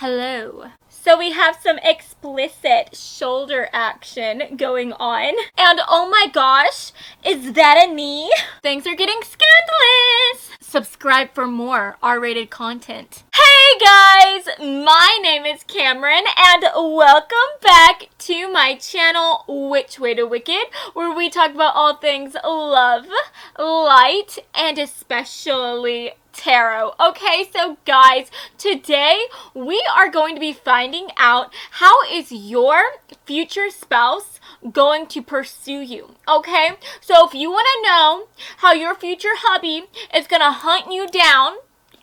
Hello. So we have some explicit shoulder action going on. And oh my gosh, is that a knee? Things are getting scandalous. Subscribe for more R-rated content. Hey guys, my name is Cameron and welcome back to my channel, Which Way to Wicked, where we talk about all things love, light, and especially tarot. Okay, so guys, today we are going to be finding out how is your future spouse going to pursue you. Okay, so if you want to know how your future hubby is gonna hunt you down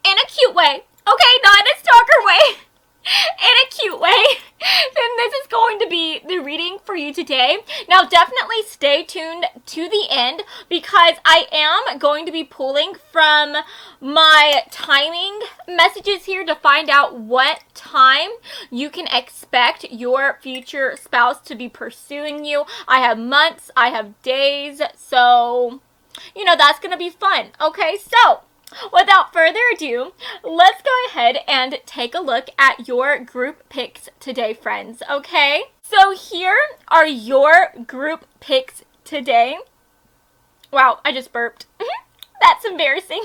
in a cute way, okay, not in a stalker way, in a cute way, then this is going to be the reading for you today. Now definitely stay tuned to the end because I am going to be pulling from my timing messages here to find out what time you can expect your future spouse to be pursuing you. I have months, I have days, so you know that's gonna be fun. Okay, so without further ado, let's go ahead and take a look at your group picks today, friends, okay? So here are your group picks today. Wow, I just burped. That's embarrassing.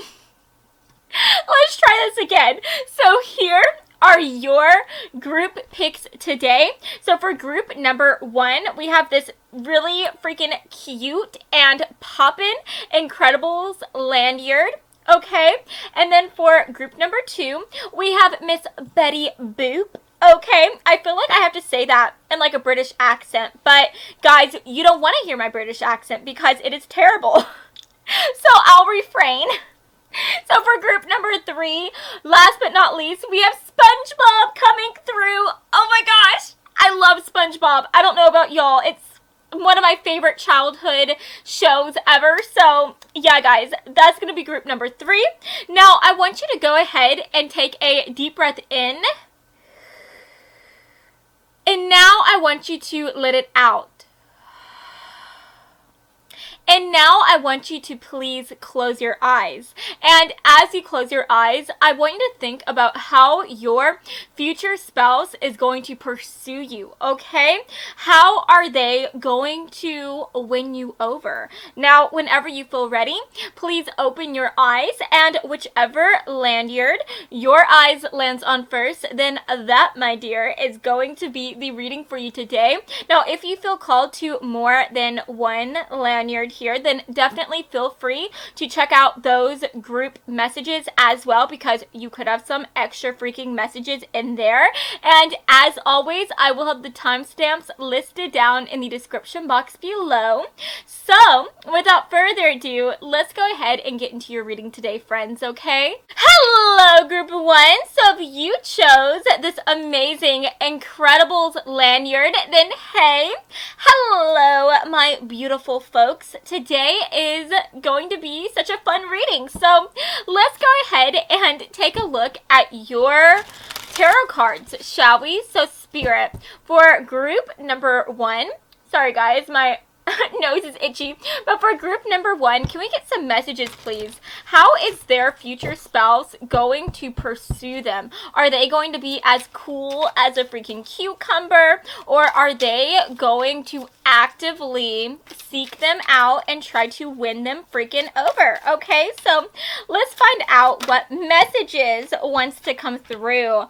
Let's try this again. So here are your group picks today. So for group number 1, we have this really freaking cute and poppin' Incredibles lanyard. Okay, and then for group number 2, we have Miss Betty Boop. Okay, I feel like I have to say that in like a British accent, but guys, you don't want to hear my British accent because it is terrible. So I'll refrain. So for group number 3, last but not least, we have SpongeBob coming through. Oh my gosh, I love SpongeBob. I don't know about y'all, it's one of my favorite childhood shows ever. So yeah guys, that's gonna be group number 3. Now I want you to go ahead and take a deep breath in, and now I want you to let it out. And now I want you to please close your eyes. And as you close your eyes, I want you to think about how your future spouse is going to pursue you, okay? How are they going to win you over? Now, whenever you feel ready, please open your eyes, and whichever lanyard your eyes lands on first, then that, my dear, is going to be the reading for you today. Now, if you feel called to more than one lanyard here, then definitely feel free to check out those group messages as well, because you could have some extra freaking messages in there. And as always, I will have the timestamps listed down in the description box below. So without further ado, let's go ahead and get into your reading today, friends, okay? Hello, group 1. So if you chose this amazing Incredibles lanyard, then hey, hello, my beautiful folks. Today is going to be such a fun reading. So let's go ahead and take a look at your tarot cards, shall we? So Spirit, for group number 1, sorry guys, my nose is itchy, but for group number 1, can we get some messages, please? How is their future spouse going to pursue them? Are they going to be as cool as a freaking cucumber, or are they going to actively seek them out and try to win them freaking over? Okay, so let's find out what messages wants to come through.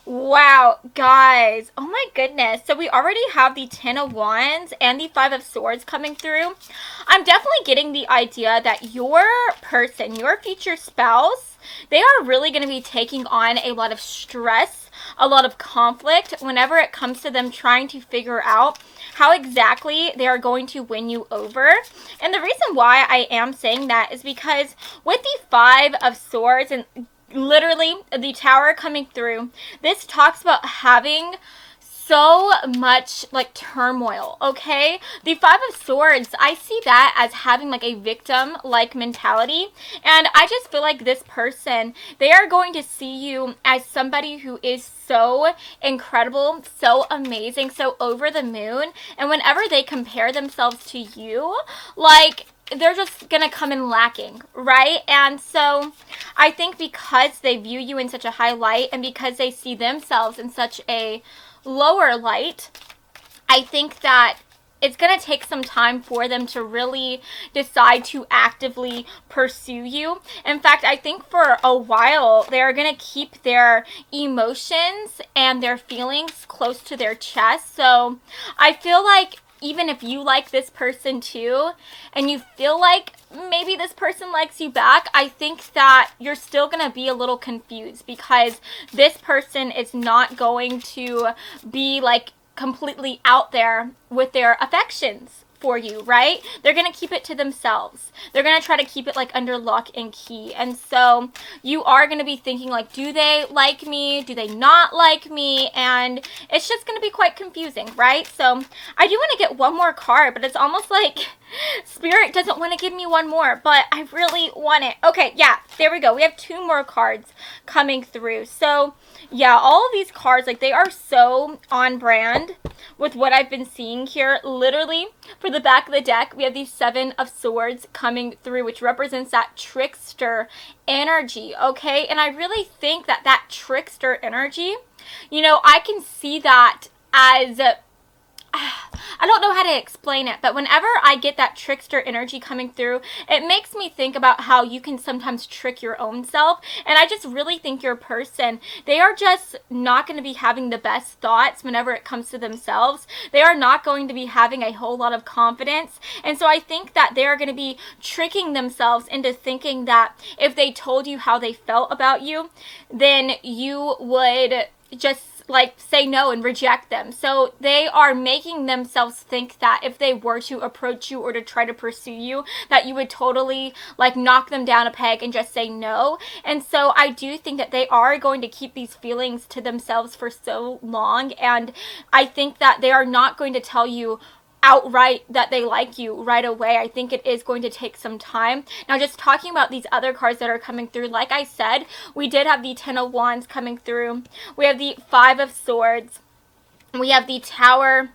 Wow, guys, oh my goodness. So we already have the 10 of Wands and the 5 of Swords coming through. I'm definitely getting the idea that your person, your future spouse, they are really going to be taking on a lot of stress, a lot of conflict whenever it comes to them trying to figure out how exactly they are going to win you over. And the reason why I am saying that is because with the 5 of Swords and literally the Tower coming through, this talks about having so much like turmoil, okay? The 5 of Swords, I see that as having like a victim like mentality, and I just feel like this person, they are going to see you as somebody who is so incredible, so amazing, so over the moon, and whenever they compare themselves to you, like they're just gonna come in lacking, right? And so I think because they view you in such a high light and because they see themselves in such a lower light, I think that it's going to take some time for them to really decide to actively pursue you. In fact, I think for a while, they're going to keep their emotions and their feelings close to their chest. So I feel like even if you like this person too, and you feel like maybe this person likes you back, I think that you're still going to be a little confused because this person is not going to be like completely out there with their affections for you, right? They're going to keep it to themselves. They're going to try to keep it like under lock and key. And so you are going to be thinking like, do they like me? Do they not like me? And it's just going to be quite confusing, right? So I do want to get one more card, but it's almost like Spirit doesn't want to give me one more, but I really want it. Okay, yeah, there we go. We have 2 more cards coming through. So yeah, all of these cards, like, they are so on brand with what I've been seeing here. Literally, for the back of the deck, we have the 7 of Swords coming through, which represents that trickster energy, okay? And I really think that that trickster energy, you know, I can see that as I don't know how to explain it, but whenever I get that trickster energy coming through, it makes me think about how you can sometimes trick your own self. And I just really think your person, they are just not going to be having the best thoughts whenever it comes to themselves. They are not going to be having a whole lot of confidence. And so I think that they are going to be tricking themselves into thinking that if they told you how they felt about you, then you would just like say no and reject them. So they are making themselves think that if they were to approach you or to try to pursue you, that you would totally like knock them down a peg and just say no. And so I do think that they are going to keep these feelings to themselves for so long, and I think that they are not going to tell you outright that they like you right away. I think it is going to take some time. Now, just talking about these other cards that are coming through, like I said, we did have the 10 of Wands coming through. We have the 5 of Swords. We have the Tower,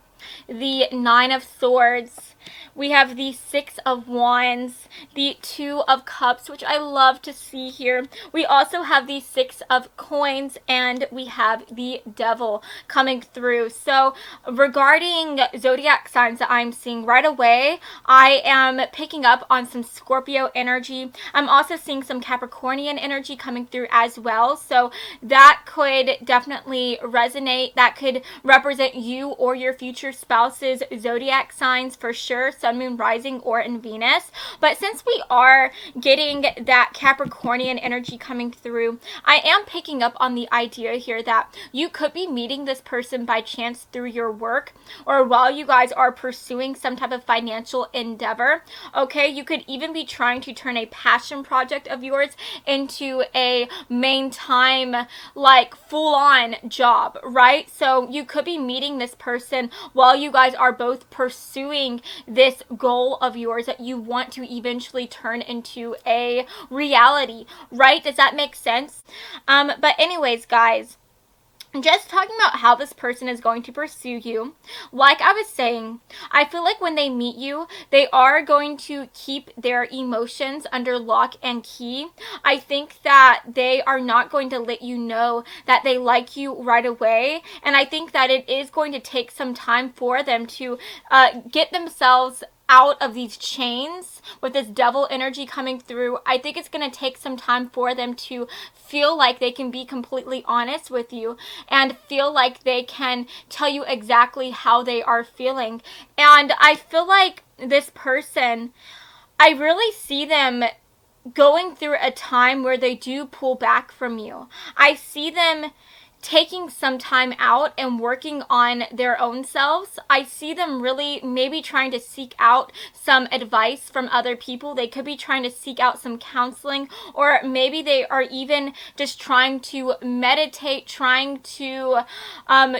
the 9 of Swords. We have the 6 of Wands, the 2 of Cups, which I love to see here. We also have the 6 of Coins, and we have the Devil coming through. So regarding zodiac signs that I'm seeing right away, I am picking up on some Scorpio energy. I'm also seeing some Capricornian energy coming through as well. So that could definitely resonate. That could represent you or your future spouse's zodiac signs for sure. Sun, Moon, Rising, or in Venus. But since we are getting that Capricornian energy coming through, I am picking up on the idea here that you could be meeting this person by chance through your work or while you guys are pursuing some type of financial endeavor. Okay, you could even be trying to turn a passion project of yours into a main time, like full-on job, right? So you could be meeting this person while you guys are both pursuing this goal of yours that you want to eventually turn into a reality, right? Does that make sense? But anyways, guys, just talking about how this person is going to pursue you, like I was saying, I feel like when they meet you, they are going to keep their emotions under lock and key. I think that they are not going to let you know that they like you right away, and I think that it is going to take some time for them to get themselves out of these chains with this Devil energy coming through. I think it's going to take some time for them to feel like they can be completely honest with you and feel like they can tell you exactly how they are feeling. And I feel like this person, I really see them going through a time where they do pull back from you. I see them taking some time out and working on their own selves. I see them really maybe trying to seek out some advice from other people. They could be trying to seek out some counseling, or maybe they are even just trying to meditate, trying to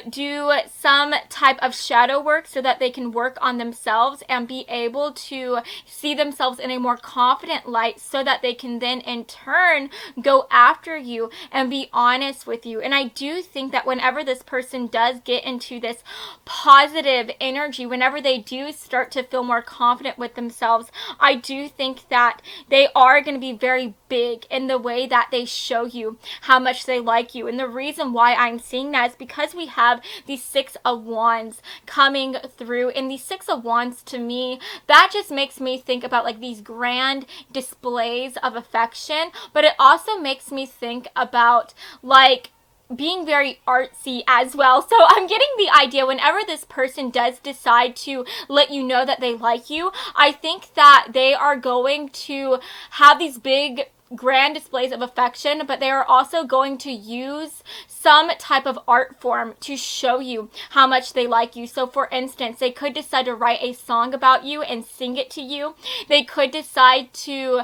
do some type of shadow work so that they can work on themselves and be able to see themselves in a more confident light so that they can then in turn go after you and be honest with you. And I do do think that whenever this person does get into this positive energy, whenever they do start to feel more confident with themselves, I do think that they are going to be very big in the way that they show you how much they like you. And the reason why I'm seeing that is because we have the Six of Wands coming through. And the Six of Wands, to me, that just makes me think about like these grand displays of affection, but it also makes me think about like being very artsy as well. So I'm getting the idea whenever this person does decide to let you know that they like you, I think that they are going to have these big grand displays of affection, but they are also going to use some type of art form to show you how much they like you. So for instance, they could decide to write a song about you and sing it to you. They could decide to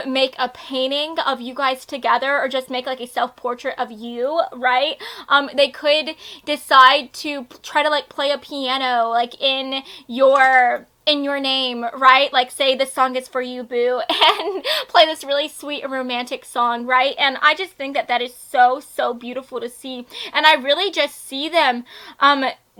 make a painting of you guys together, or just make like a self-portrait of you, right? They could decide to try to like play a piano like in your name, right? Like say this song is for you, boo, and play this really sweet and romantic song, right? And I just think that that is so beautiful to see. And I really just see them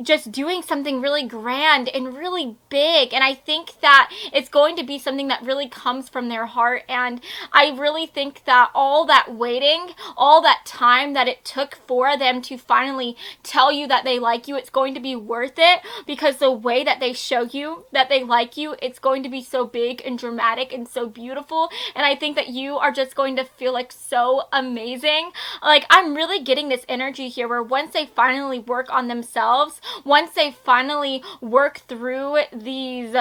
just doing something really grand and really big, and I think that it's going to be something that really comes from their heart. And I really think that all that waiting, all that time that it took for them to finally tell you that they like you, it's going to be worth it, because the way that they show you that they like you, it's going to be so big and dramatic and so beautiful. And I think that you are just going to feel like so amazing. Like I'm really getting this energy here where once they finally work on themselves, once they finally work through these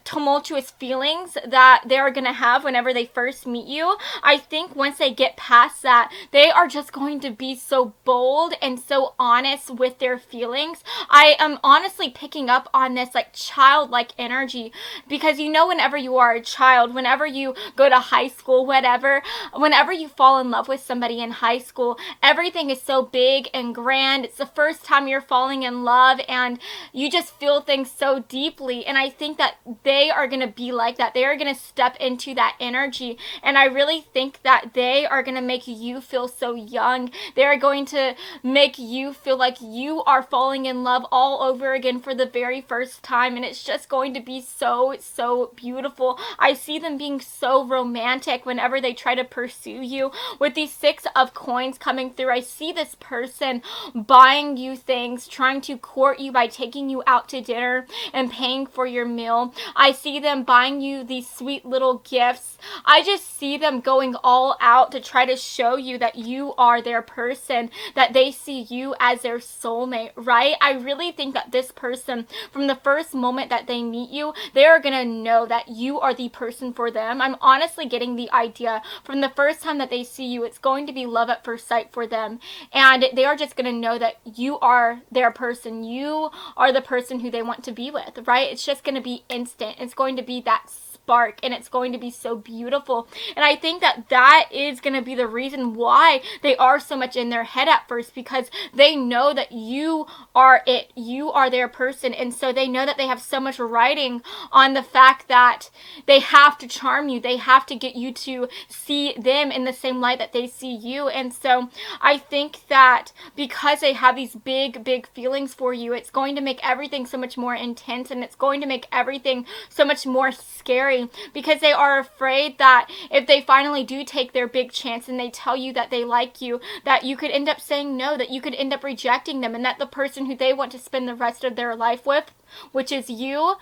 tumultuous feelings that they're going to have whenever they first meet you, I think once they get past that, they are just going to be so bold and so honest with their feelings. I am honestly picking up on this like childlike energy, because you know, whenever you are a child, whenever you go to high school, whatever, whenever you fall in love with somebody in high school, everything is so big and grand. It's the first time you're falling in love, and you just feel things so deeply. And I think that they are going to be like that. They are going to step into that energy, and I really think that they are going to make you feel so young. They are going to make you feel like you are falling in love all over again for the very first time, and it's just going to be so beautiful. I see them being so romantic whenever they try to pursue you. With these Six of Coins coming through, I see this person buying you things, trying to court you by taking you out to dinner and paying for your meal. I see them buying you these sweet little gifts. I just see them going all out to try to show you that you are their person, that they see you as their soulmate, right? I really think that this person, from the first moment that they meet you, they are going to know that you are the person for them. I'm honestly getting the idea from the first time that they see you, it's going to be love at first sight for them, and they are just going to know that you are their person. You are the person who they want to be with, right? It's just going to be instant. It's going to be that spark, and it's going to be so beautiful. And I think that that is going to be the reason why they are so much in their head at first, because they know that you are it. You are their person. And so they know that they have so much writing on the fact that they have to charm you. They have to get you to see them in the same light that they see you. And so I think that because they have these big feelings for you, it's going to make everything so much more intense, and it's going to make everything so much more scary, because they are afraid that if they finally do take their big chance and they tell you that they like you, that you could end up saying no, that you could end up rejecting them, and that the person who they want to spend the rest of their life with, which is you,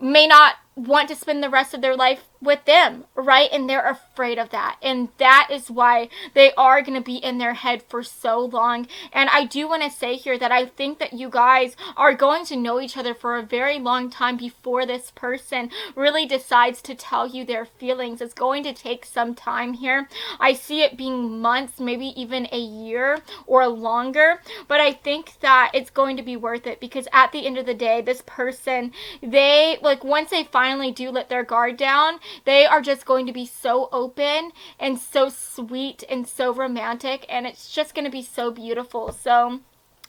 may not want to spend the rest of their life with them, right? And they're afraid of that, and that is why they are going to be in their head for so long. And I do want to say here that I think that you guys are going to know each other for a very long time before this person really decides to tell you their feelings. It's going to take some time here. I see it being months, maybe even a year or longer, but I think that it's going to be worth it, because at the end of the day, this person, they, like, once they finally do let their guard down, they are just going to be so open and so sweet and so romantic, and it's just going to be so beautiful. So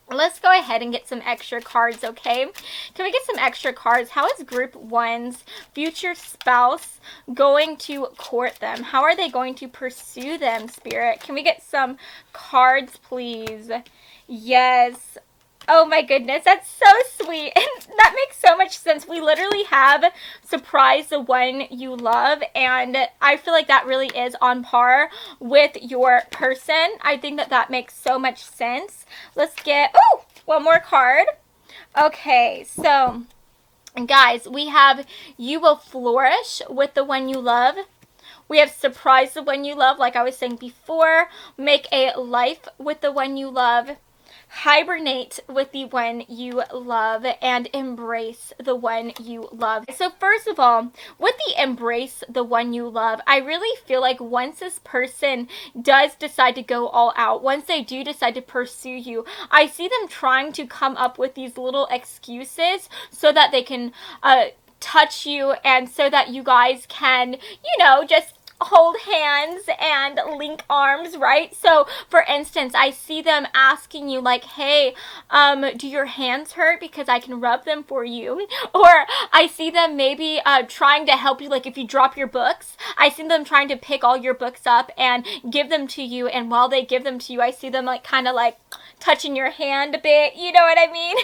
Let's go ahead and get some extra cards, okay? Can we get some extra cards? How is group 1's future spouse going to court them? How are they going to pursue them, Spirit? Can we get some cards, please? Yes. Oh my goodness, that's so sweet. And that makes so much sense. We literally have surprise the one you love, and I feel like that really is on par with your person. I think that that makes so much sense. Let's get, oh, one more card. Okay, so guys, we have you will flourish with the one you love. We have surprise the one you love, like I was saying before. Make a life with the one you love. Hibernate with the one you love, and embrace the one you love. So first of all, with the embrace the one you love, I really feel like once this person does decide to go all out, once they do decide to pursue you, I see them trying to come up with these little excuses so that they can touch you, and so that you guys can, you know, just hold hands and link arms, right? So for instance, I see them asking you like, hey, do your hands hurt, because I can rub them for you? Or I see them maybe trying to help you, like if you drop your books, I see them trying to pick all your books up and give them to you, and while they give them to you, I see them like kind of like touching your hand a bit, you know what I mean?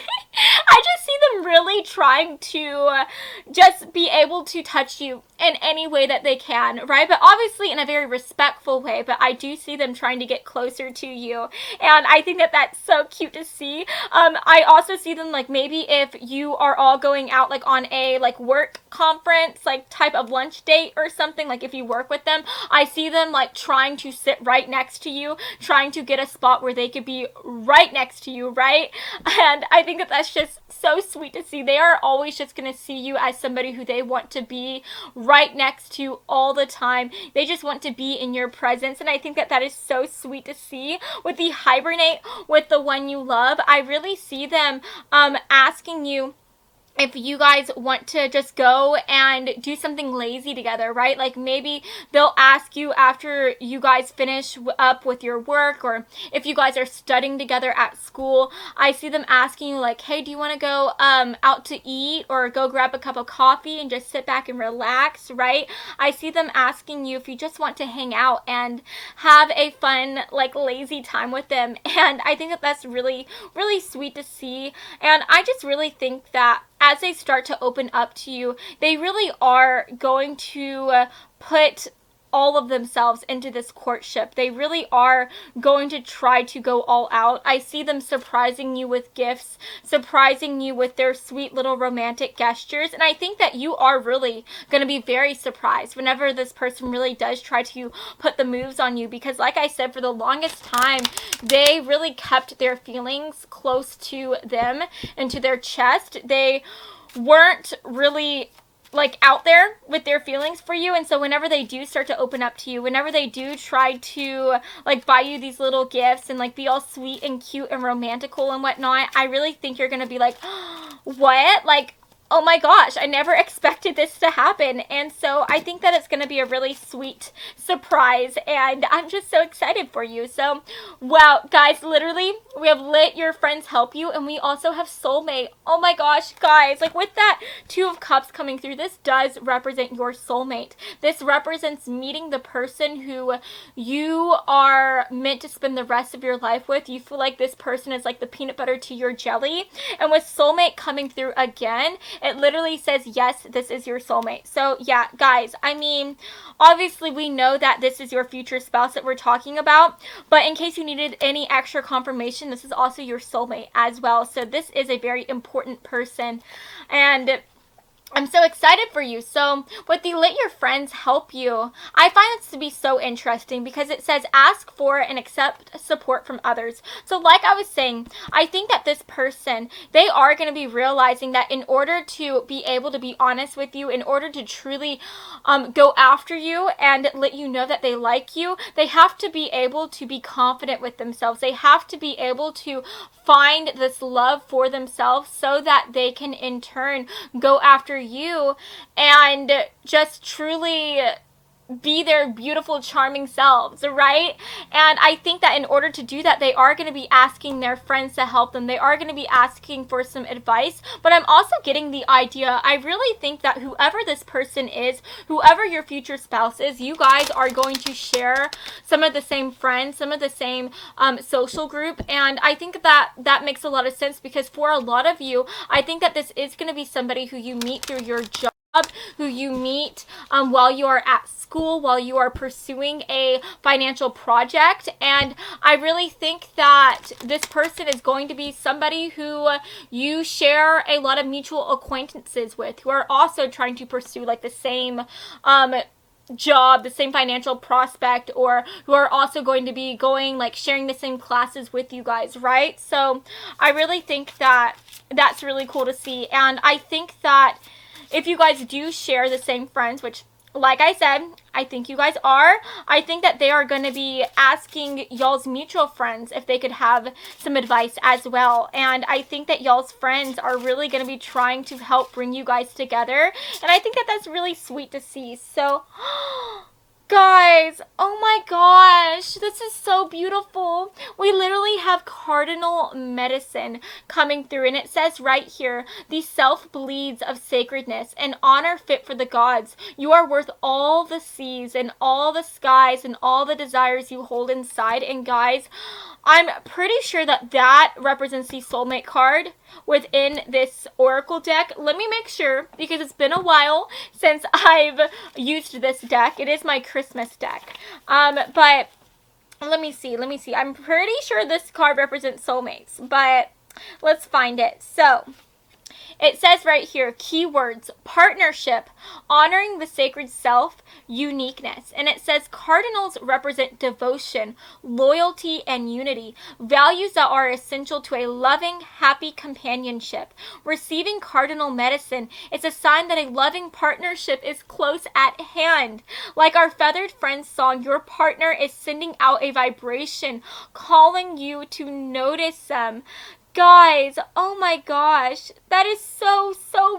I just see them really trying to just be able to touch you in any way that they can, right? But obviously in a very respectful way, but I do see them trying to get closer to you, and I think that that's so cute to see. I also see them like maybe if you are all going out like on a like work conference, like type of lunch date or something, like if you work with them, I see them like trying to sit right next to you, trying to get a spot where they could be right next to you, right? And I think that that's just so sweet to see. They are always just going to see you as somebody who they want to be right next to all the time. They just want to be in your presence, and I think that that is so sweet to see. With the hibernate with the one you love, I really see them asking you if you guys want to just go and do something lazy together, right? Like maybe they'll ask you after you guys finish up with your work, or if you guys are studying together at school, I see them asking you like, hey, do you want to go out to eat, or go grab a cup of coffee and just sit back and relax, right? I see them asking you if you just want to hang out and have a fun, like lazy time with them. And I think that that's really, really sweet to see. And I just really think that as they start to open up to you, they really are going to put all of themselves into this courtship. They really are going to try to go all out. I see them surprising you with gifts, surprising you with their sweet little romantic gestures, and I think that you are really going to be very surprised whenever this person really does try to put the moves on you, because like I said, for the longest time, they really kept their feelings close to them and to their chest. They weren't really like out there with their feelings for you, and so whenever they do start to open up to you, whenever they do try to like buy you these little gifts and like be all sweet and cute and romantical and whatnot, I really think you're gonna be like, what? Like, oh my gosh, I never expected this to happen. And so I think that it's going to be a really sweet surprise, and I'm just so excited for you. So, wow, guys, literally, we have Let Your Friends Help You, and we also have Soulmate. Oh my gosh, guys, like with that Two of Cups coming through, this does represent your soulmate. This represents meeting the person who you are meant to spend the rest of your life with. You feel like this person is like the peanut butter to your jelly. And with Soulmate coming through again, it literally says, yes, this is your soulmate. So yeah, guys, I mean, obviously we know that this is your future spouse that we're talking about, but in case you needed any extra confirmation, this is also your soulmate as well. So this is a very important person, and I'm so excited for you. So with the Let Your Friends Help You, I find this to be so interesting because it says ask for and accept support from others. So like I was saying, I think that this person, they are going to be realizing that in order to be able to be honest with you, in order to truly go after you and let you know that they like you, they have to be able to be confident with themselves. They have to be able to find this love for themselves so that they can in turn go after you and just truly be their beautiful, charming selves, right? And I think that in order to do that, they are going to be asking their friends to help them. They are going to be asking for some advice. But I'm also getting the idea, I really think that whoever this person is, whoever your future spouse is, you guys are going to share some of the same friends, some of the same social group. And I think that that makes a lot of sense, because for a lot of you, I think that this is going to be somebody who you meet through your job, who you meet while you are at school, while you are pursuing a financial project. And I really think that this person is going to be somebody who you share a lot of mutual acquaintances with, who are also trying to pursue like the same job, the same financial prospect, or who are also going to be going, like, sharing the same classes with you guys, right? So I really think that that's really cool to see. And I think that if you guys do share the same friends, which, like I said, I think you guys are, I think that they are going to be asking y'all's mutual friends if they could have some advice as well. And I think that y'all's friends are really going to be trying to help bring you guys together. And I think that that's really sweet to see. So, guys, oh my gosh, this is so beautiful. We literally have cardinal medicine coming through, and it says right here, the self bleeds of sacredness and honor fit for the gods. You are worth all the seas and all the skies and all the desires you hold inside. And guys, I'm pretty sure that that represents the soulmate card within this oracle deck. Let me make sure, because it's been a while since I've used this deck. It is my Christmas deck. But let me see. I'm pretty sure this card represents soulmates, but let's find it. So it says right here, keywords, partnership, honoring the sacred self, uniqueness. And it says cardinals represent devotion, loyalty, and unity, values that are essential to a loving, happy companionship. Receiving cardinal medicine, it's a sign that a loving partnership is close at hand. Like our Feathered Friends song, your partner is sending out a vibration, calling you to notice them. Guys, oh my gosh, that is so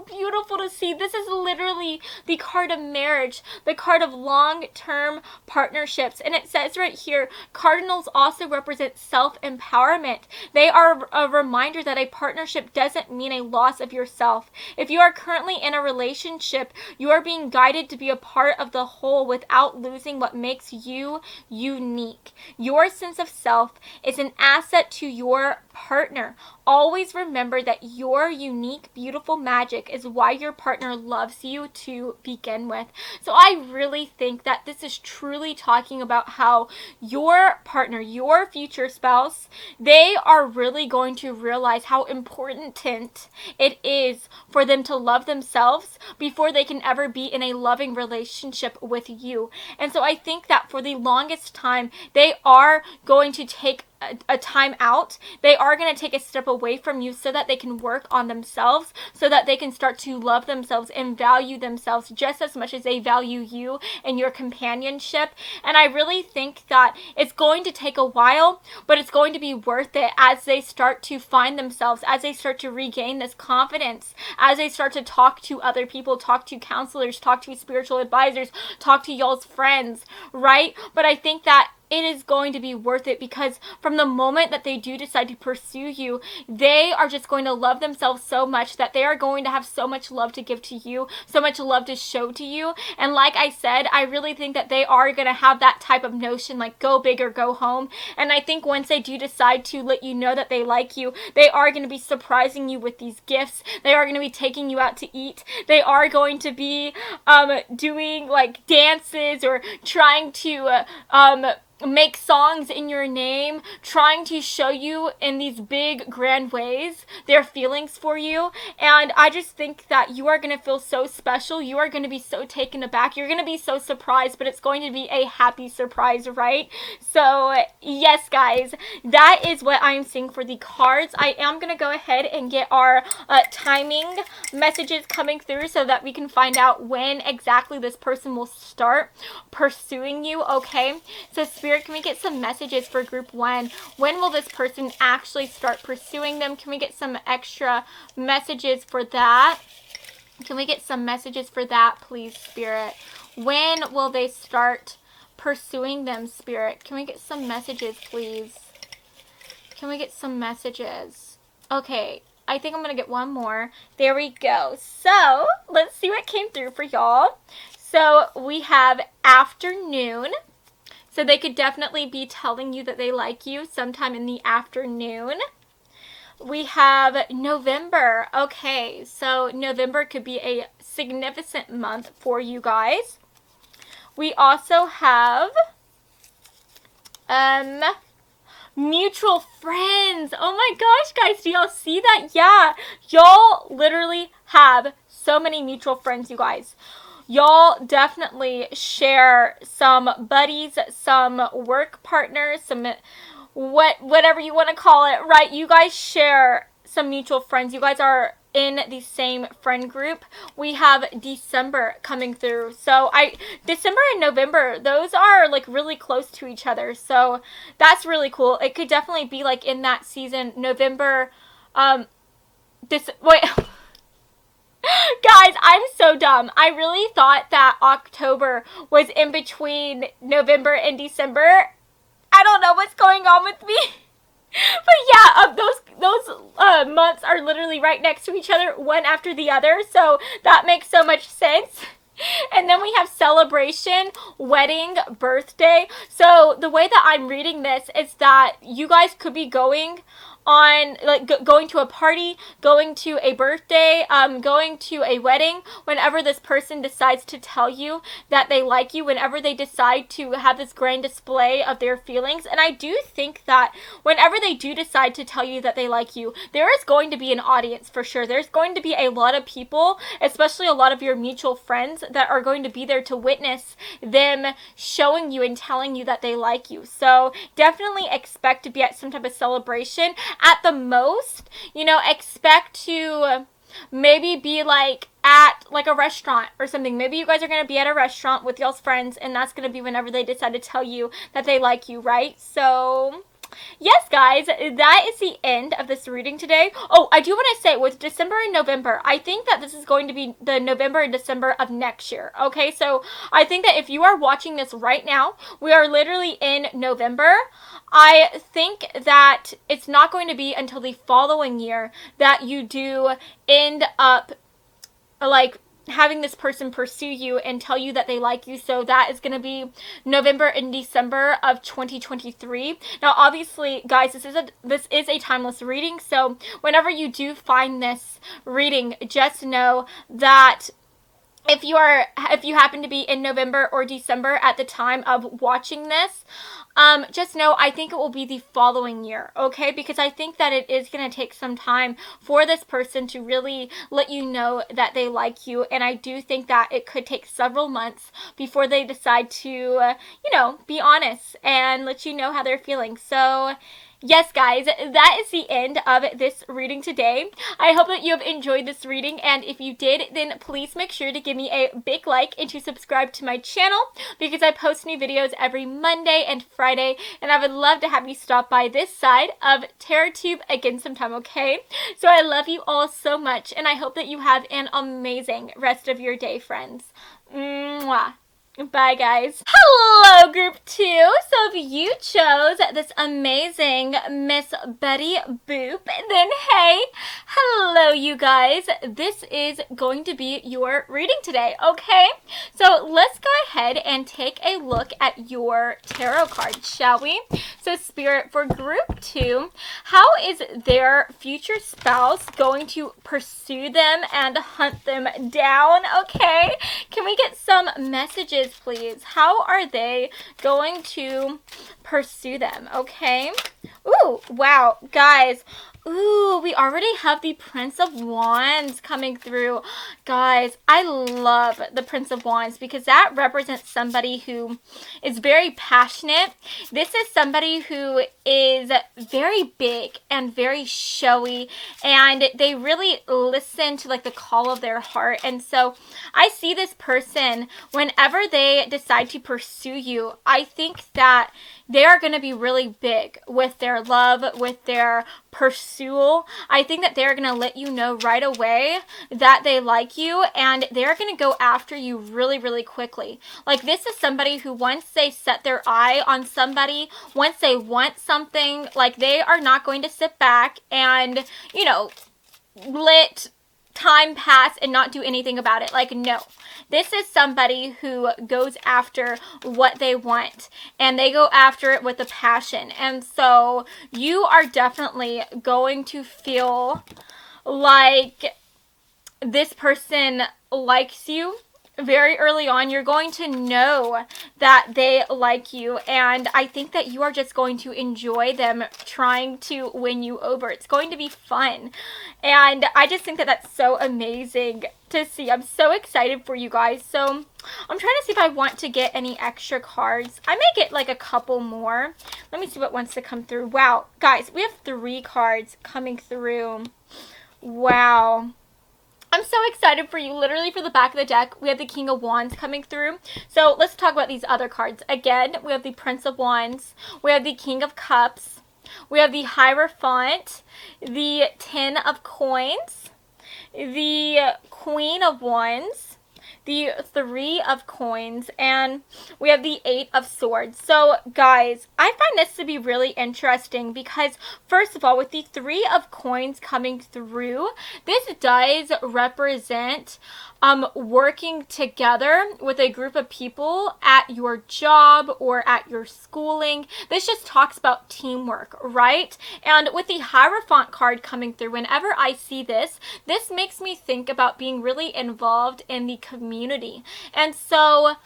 beautiful to see. This is literally the card of marriage, the card of long-term partnerships. And it says right here, cardinals also represent self-empowerment. They are a reminder that a partnership doesn't mean a loss of yourself. If you are currently in a relationship, you are being guided to be a part of the whole without losing what makes you unique. Your sense of self is an asset to your partner. Always remember that your unique, beautiful magic is why your partner loves you to begin with. So I really think that this is truly talking about how your partner, your future spouse, they are really going to realize how important it is for them to love themselves before they can ever be in a loving relationship with you. And so I think that for the longest time, they are going to take a time out. They are going to take a step away from you so that they can work on themselves, so that they can start to love themselves and value themselves just as much as they value you and your companionship. And I really think that it's going to take a while, but it's going to be worth it as they start to find themselves, as they start to regain this confidence, as they start to talk to other people, talk to counselors, talk to spiritual advisors, talk to y'all's friends, right? But I think that it is going to be worth it, because from the moment that they do decide to pursue you, they are just going to love themselves so much that they are going to have so much love to give to you, so much love to show to you. And like I said, I really think that they are going to have that type of notion, like go big or go home. And I think once they do decide to let you know that they like you, they are going to be surprising you with these gifts. They are going to be taking you out to eat. They are going to be doing like dances, or trying to make songs in your name, trying to show you in these big grand ways their feelings for you. And I just think that you are going to feel so special. You are going to be so taken aback. You're going to be so surprised, but it's going to be a happy surprise, right? So yes, guys, that is what I'm seeing for the cards. I am going to go ahead and get our timing messages coming through so that we can find out when exactly this person will start pursuing you. Okay, so Spirit, can we get some messages for group 1? When will this person actually start pursuing them? Can we get some extra messages for that? Can we get some messages for that, please, Spirit? When will they start pursuing them, Spirit? Can we get some messages, please? Can we get some messages? Okay, I think I'm going to get one more. There we go. So, let's see what came through for y'all. So, we have afternoon. So, they could definitely be telling you that they like you sometime in the afternoon. We have November. Okay, so November could be a significant month for you guys. We also have mutual friends. Oh my gosh, guys, do y'all see that? Yeah, y'all literally have so many mutual friends, you guys. Y'all definitely share some buddies, some work partners, some whatever you want to call it, right? You guys share some mutual friends. You guys are in the same friend group. We have December coming through. So December and November, those are like really close to each other. So that's really cool. It could definitely be like in that season, November, wait. Guys, I'm so dumb. I really thought that October was in between November and December. I don't know what's going on with me. But yeah, those months are literally right next to each other, one after the other. So that makes so much sense. And then we have celebration, wedding, birthday. So the way that I'm reading this is that you guys could be going on, like, going to a party, going to a birthday, going to a wedding, whenever this person decides to tell you that they like you, whenever they decide to have this grand display of their feelings. And I do think that whenever they do decide to tell you that they like you, there is going to be an audience for sure. There's going to be a lot of people, especially a lot of your mutual friends, that are going to be there to witness them showing you and telling you that they like you. So definitely expect to be at some type of celebration. At the most, you know, expect to maybe be like at like a restaurant or something. Maybe you guys are going to be at a restaurant with y'all's friends, and that's going to be whenever they decide to tell you that they like you, right? So yes, guys, that is the end of this reading today. Oh, I do want to say, with December and November, I think that this is going to be the November and December of next year, okay? So I think that if you are watching this right now, we are literally in November. I think that it's not going to be until the following year that you do end up, like, having this person pursue you and tell you that they like you. So that is going to be November and December of 2023. Now, obviously, guys, this is a timeless reading. So whenever you do find this reading, just know that if you happen to be in November or December at the time of watching this, just know I think it will be the following year, okay? Because I think that it is going to take some time for this person to really let you know that they like you. And I do think that it could take several months before they decide to, you know, be honest and let you know how they're feeling. So yes, guys, that is the end of this reading today. I hope that you have enjoyed this reading, and if you did, then please make sure to give me a big like and to subscribe to my channel, because I post new videos every Monday and Friday, and I would love to have you stop by this side of TarotTube again sometime, okay? So I love you all so much, and I hope that you have an amazing rest of your day, friends. Mwah. Bye, guys. Hello, group 2. So if you chose this amazing Miss Betty Boop, then hey, hello, you guys. This is going to be your reading today, okay? So let's go ahead and take a look at your tarot card, shall we? So Spirit, for group 2, how is their future spouse going to pursue them and hunt them down, okay? Can we get some messages, please? How are they going to pursue them, okay? Ooh, wow, guys. Ooh, we already have the Prince of Wands coming through. Guys, I love the Prince of Wands because that represents somebody who is very passionate. This is somebody who is very big and very showy, and they really listen to like the call of their heart. And so I see this person, whenever they decide to pursue you, I think that they are going to be really big with their love, with their pursuit. I think that they're going to let you know right away that they like you, and they're going to go after you really, really quickly. Like, this is somebody who, once they set their eye on somebody, once they want something, like, they are not going to sit back and, you know, let time pass and not do anything about it. Like, no. This is somebody who goes after what they want, and they go after it with a passion. And so you are definitely going to feel like this person likes you. Very early on, you're going to know that they like you, and I think that you are just going to enjoy them trying to win you over. It's going to be fun, and I just think that that's so amazing to see. I'm so excited for you guys. So I'm trying to see if I want to get any extra cards. I may get like a couple more. Let me see what wants to come through. Wow, guys, we have 3 cards coming through. Wow. I'm so excited for you. Literally, for the back of the deck, we have the King of Wands coming through. So let's talk about these other cards. Again, we have the Prince of Wands. We have the King of Cups. We have the Hierophant. The 10 of Coins. The Queen of Wands. The 3 of Coins, and we have the 8 of Swords. So, guys, I find this to be really interesting because, first of all, with the 3 of Coins coming through, this does represent working together with a group of people at your job or at your schooling. This just talks about teamwork, right? And with the Hierophant card coming through, whenever I see this, this makes me think about being really involved in the community. And so,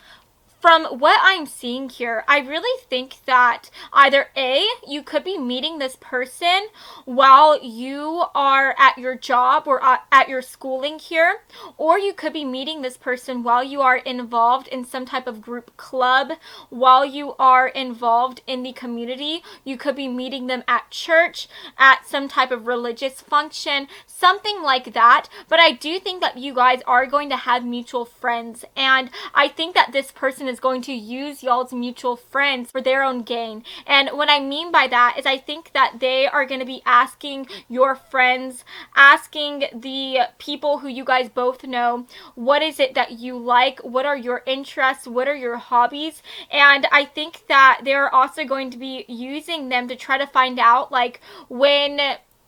from what I'm seeing here, I really think that either A, you could be meeting this person while you are at your job or at your schooling here, or you could be meeting this person while you are involved in some type of group club, while you are involved in the community. You could be meeting them at church, at some type of religious function, something like that. But I do think that you guys are going to have mutual friends, and I think that this person is going to use y'all's mutual friends for their own gain. And what I mean by that is I think that they are going to be asking your friends, asking the people who you guys both know, what is it that you like? What are your interests? What are your hobbies? And I think that they're also going to be using them to try to find out, like, when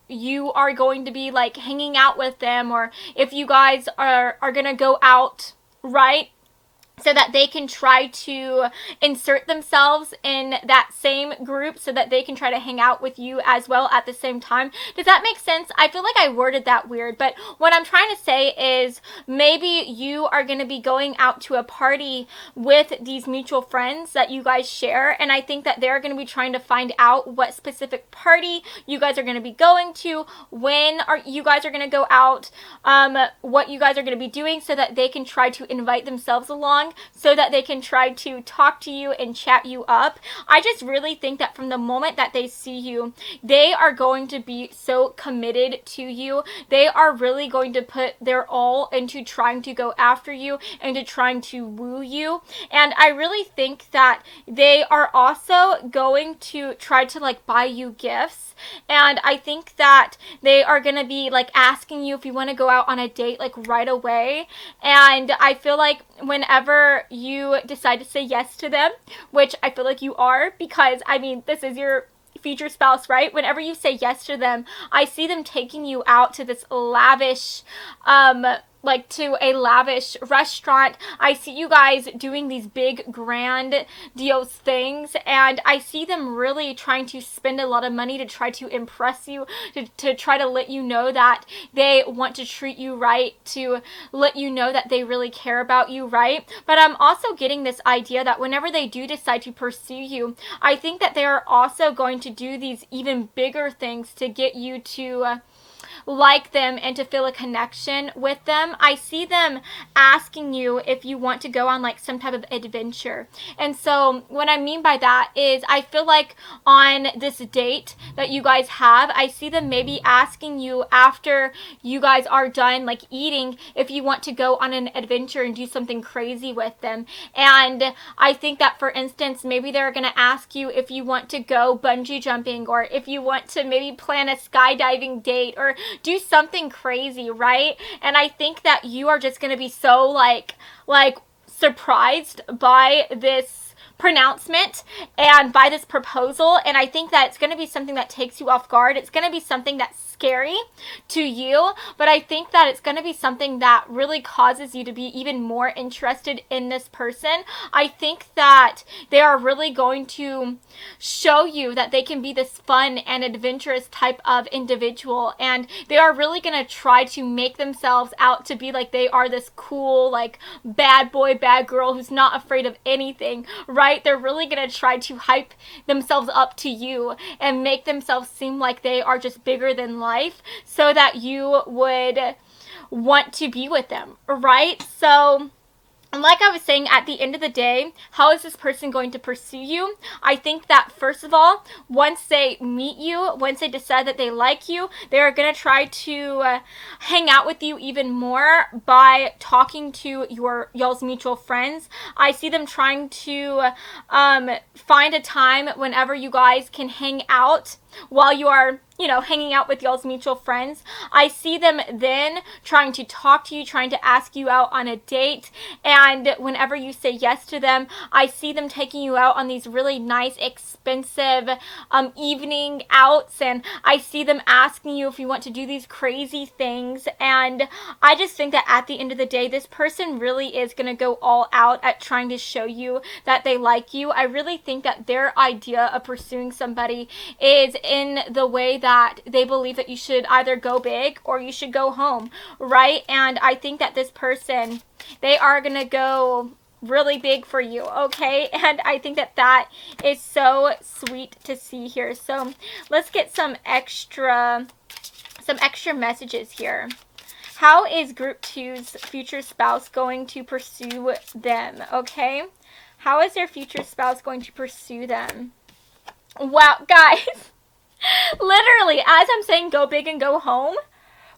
you are going to be, like, hanging out with them, or if you guys are going to go out, right? So that they can try to insert themselves in that same group so that they can try to hang out with you as well at the same time. Does that make sense? I feel like I worded that weird, but what I'm trying to say is maybe you are going to be going out to a party with these mutual friends that you guys share, and I think that they're going to be trying to find out what specific party you guys are going to be going to, when you guys are going to go out, what you guys are going to be doing, so that they can try to invite themselves along, so that they can try to talk to you and chat you up. I just really think that from the moment that they see you, they are going to be so committed to you. They are really going to put their all into trying to go after you and to trying to woo you. And I really think that they are also going to try to, like, buy you gifts. And I think that they are going to be, like, asking you if you want to go out on a date, like, right away. And I feel like whenever you decide to say yes to them, which I feel like you are, because, I mean, this is your future spouse, right? Whenever you say yes to them, I see them taking you out to this lavish, like, to a lavish restaurant. I see you guys doing these big grandiose things, and I see them really trying to spend a lot of money to try to impress you, to try to let you know that they want to treat you right, to let you know that they really care about you, right? But I'm also getting this idea that whenever they do decide to pursue you, I think that they are also going to do these even bigger things to get you to like them and to feel a connection with them. I see them asking you if you want to go on like some type of adventure. And so what I mean by that is I feel like on this date that you guys have, I see them maybe asking you after you guys are done like eating if you want to go on an adventure and do something crazy with them. And I think that, for instance, maybe they're going to ask you if you want to go bungee jumping, or if you want to maybe plan a skydiving date or do something crazy, right? And I think that you are just going to be so like surprised by this pronouncement and by this proposal. And I think that it's going to be something that takes you off guard. It's going to be something that's scary to you, but I think that it's going to be something that really causes you to be even more interested in this person. I think that they are really going to show you that they can be this fun and adventurous type of individual, and they are really going to try to make themselves out to be like they are this cool, like, bad boy, bad girl who's not afraid of anything, right? They're really going to try to hype themselves up to you and make themselves seem like they are just bigger than life so that you would want to be with them, right? So like I was saying, at the end of the day, how is this person going to pursue you? I think that, first of all, once they meet you, once they decide that they like you, they are going to try to hang out with you even more by talking to y'all's mutual friends. I see them trying to find a time whenever you guys can hang out while you are, hanging out with y'all's mutual friends. I see them then trying to talk to you, trying to ask you out on a date, and whenever you say yes to them, I see them taking you out on these really nice, expensive evening outs, and I see them asking you if you want to do these crazy things. And I just think that at the end of the day, this person really is going to go all out at trying to show you that they like you. I really think that their idea of pursuing somebody is in the way that they believe that you should either go big or you should go home, right? And I think that this person, they are going to go really big for you, okay? And I think that that is so sweet to see here. So let's get some extra messages here. How is group 2's future spouse going to pursue them, okay? How is their future spouse going to pursue them? Wow, guys. Literally, as I'm saying go big and go home,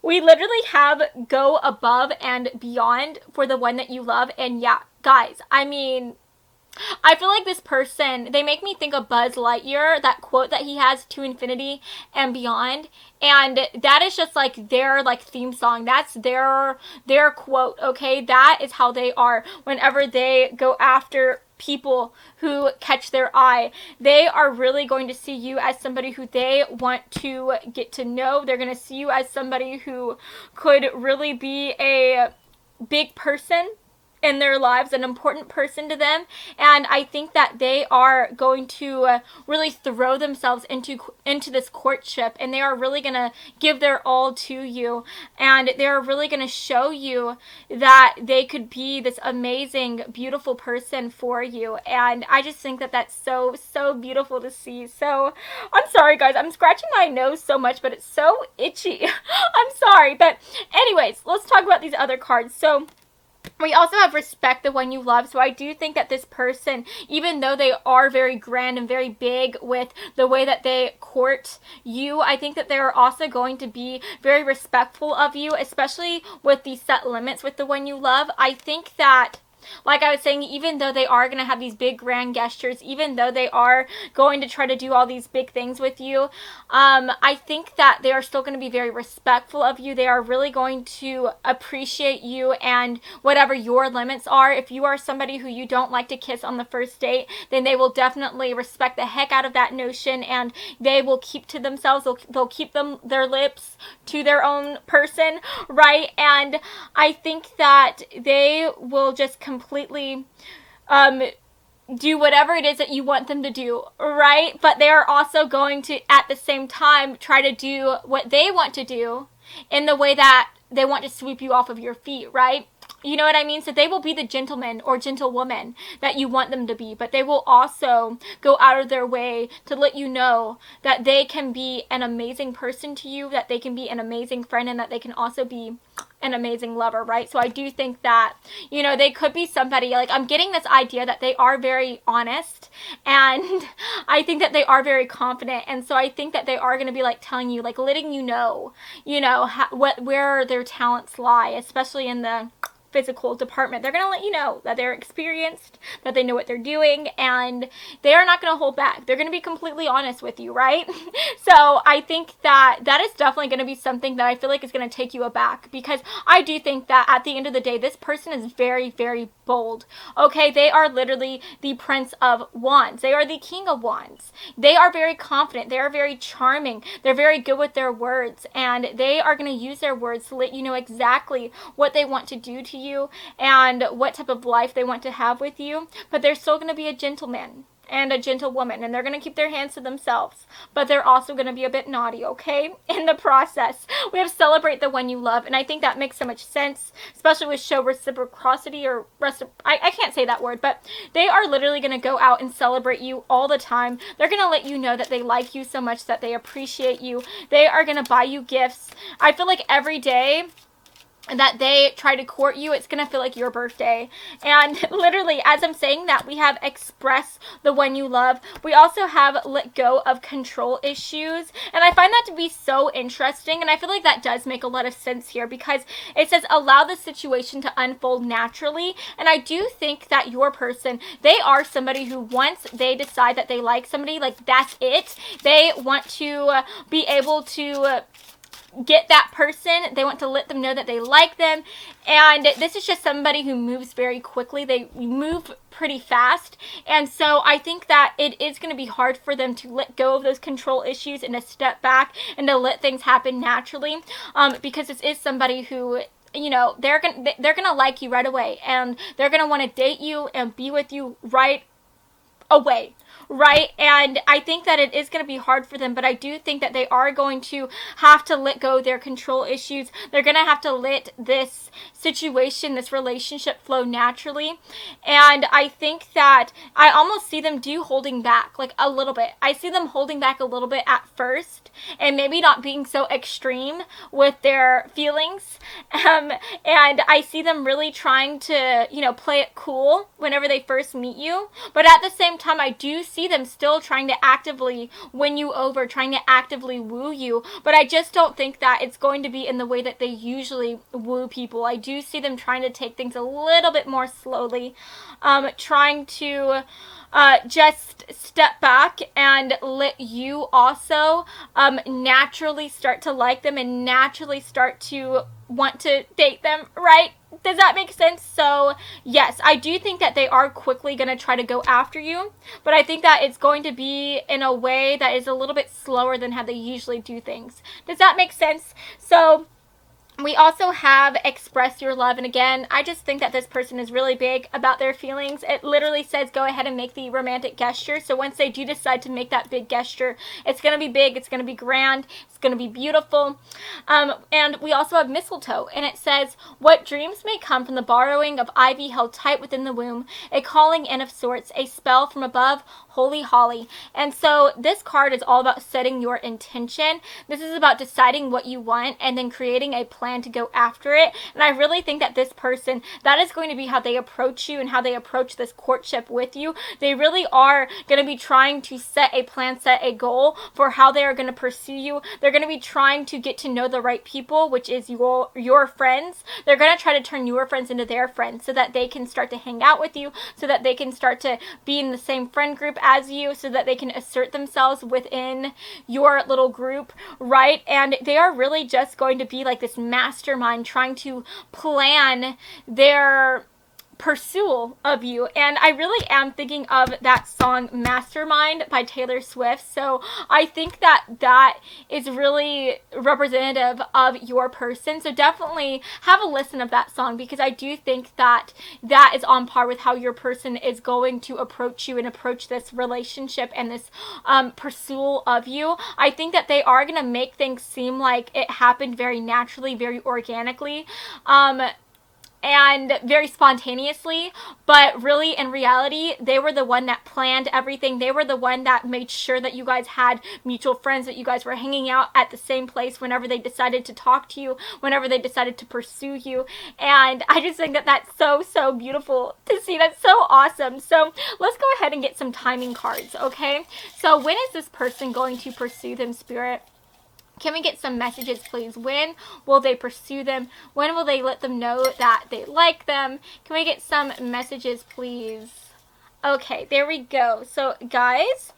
we literally have go above and beyond for the one that you love. And yeah, guys, I mean, I feel like this person, they make me think of Buzz Lightyear, that quote that he has, to infinity and beyond. And that is just like their like theme song. That's their quote, okay? That is how they are whenever they go after people who catch their eye. They are really going to see you as somebody who they want to get to know. They're going to see you as somebody who could really be a big person in their lives, an important person to them. And I think that they are going to really throw themselves into this courtship, and they are really going to give their all to you, and they're really going to show you that they could be this amazing, beautiful person for you. And I just think that that's so, so beautiful to see. So I'm sorry, guys, I'm scratching my nose so much, but it's so itchy. I'm sorry. But anyways, let's talk about these other cards. So we also have respect the one you love. So I do think that this person, even though they are very grand and very big with the way that they court you, I think that they are also going to be very respectful of you, especially with the set limits with the one you love. I think that, like I was saying, even though they are going to have these big grand gestures, even though they are going to try to do all these big things with you, I think that they are still going to be very respectful of you. They are really going to appreciate you and whatever your limits are. If you are somebody who you don't like to kiss on the first date, then they will definitely respect the heck out of that notion, and they will keep to themselves. They'll keep their lips to their own person, right? And I think that they will just completely do whatever it is that you want them to do, right? But they are also going to, at the same time, try to do what they want to do in the way that they want to sweep you off of your feet, right? You know what I mean? So they will be the gentleman or gentlewoman that you want them to be, but they will also go out of their way to let you know that they can be an amazing person to you, that they can be an amazing friend, and that they can also be an amazing lover, right? So I do think that, you know, they could be somebody, like, I'm getting this idea that they are very honest, and I think that they are very confident, and so I think that they are going to be, like, telling you, like, letting you know, where their talents lie, especially in the physical department. They're going to let you know that they're experienced, that they know what they're doing, and they are not going to hold back. They're going to be completely honest with you, right? So I think that that is definitely going to be something that I feel like is going to take you aback, because I do think that at the end of the day, this person is very, very bold. Okay, they are literally the Prince of Wands. They are the King of Wands. They are very confident. They are very charming. They're very good with their words, and they are going to use their words to let you know exactly what they want to do to you and what type of life they want to have with you. But they're still going to be a gentleman and a gentlewoman, and they're going to keep their hands to themselves, but they're also going to be a bit naughty, okay, in the process. We have celebrate the one you love, and I think that makes so much sense, especially with show reciprocity, or I can't say that word, but they are literally going to go out and celebrate you all the time. They're going to let you know that they like you so much, that they appreciate you. They are going to buy you gifts. I feel like every day that they try to court you, it's gonna feel like your birthday. And literally, as I'm saying that, we have express the one you love. We also have let go of control issues, and I find that to be so interesting, and I feel like that does make a lot of sense here, because it says allow the situation to unfold naturally. And I do think that your person, they are somebody who, once they decide that they like somebody, like, that's it. They want to be able to get that person. They want to let them know that they like them, and this is just somebody who moves very quickly. They move pretty fast, and so I think that it is going to be hard for them to let go of those control issues and to step back and to let things happen naturally, because this is somebody who, you know, they're gonna like you right away, and they're gonna want to date you and be with you right away. Right? And I think that it is going to be hard for them, but I do think that they are going to have to let go of their control issues. They're going to have to let this situation, this relationship, flow naturally. And I think that I almost see them holding back, like, a little bit. I see them holding back a little bit at first, and maybe not being so extreme with their feelings. And I see them really trying to, you know, play it cool whenever they first meet you. But at the same time, I do see them still trying to actively win you over, trying to actively woo you, but I just don't think that it's going to be in the way that they usually woo people. I do see them trying to take things a little bit more slowly, trying to just step back and let you also naturally start to like them and naturally start to want to date them, right? Does that make sense? So yes, I do think that they are quickly going to try to go after you, but I think that it's going to be in a way that is a little bit slower than how they usually do things. Does that make sense? So we also have express your love, and again, I just think that this person is really big about their feelings. It literally says go ahead and make the romantic gesture. So once they do decide to make that big gesture, it's going to be big, it's going to be grand, it's going to be beautiful. And we also have mistletoe, and it says what dreams may come from the borrowing of ivy held tight within the womb, a calling in of sorts, a spell from above, holy holly. And so this card is all about setting your intention. This is about deciding what you want and then creating a plan to go after it. And I really think that this person, that is going to be how they approach you and how they approach this courtship with you. They really are going to be trying to set a plan, set a goal for how they are going to pursue you. They're going to be trying to get to know the right people, which is your friends. They're going to try to turn your friends into their friends so that they can start to hang out with you, so that they can start to be in the same friend group as you, so that they can assert themselves within your little group, right? And they are really just going to be like this mastermind trying to plan their pursuit of you. And I really am thinking of that song Mastermind by Taylor Swift. So I think that that is really representative of your person. So definitely have a listen of that song, because I do think that that is on par with how your person is going to approach you and approach this relationship and this pursuit of you. I think that they are going to make things seem like it happened very naturally, very organically. and very spontaneously, but really in reality they were the one that planned everything. They were the one that made sure that you guys had mutual friends, that you guys were hanging out at the same place whenever they decided to talk to you, whenever they decided to pursue you. And I just think that that's so beautiful to see. That's so awesome. So let's go ahead and get some timing cards, okay? So when is this person going to pursue them, Spirit? Can we get some messages, please? When will they pursue them? When will they let them know that they like them? Can we get some messages, please? Okay, there we go. So, guys,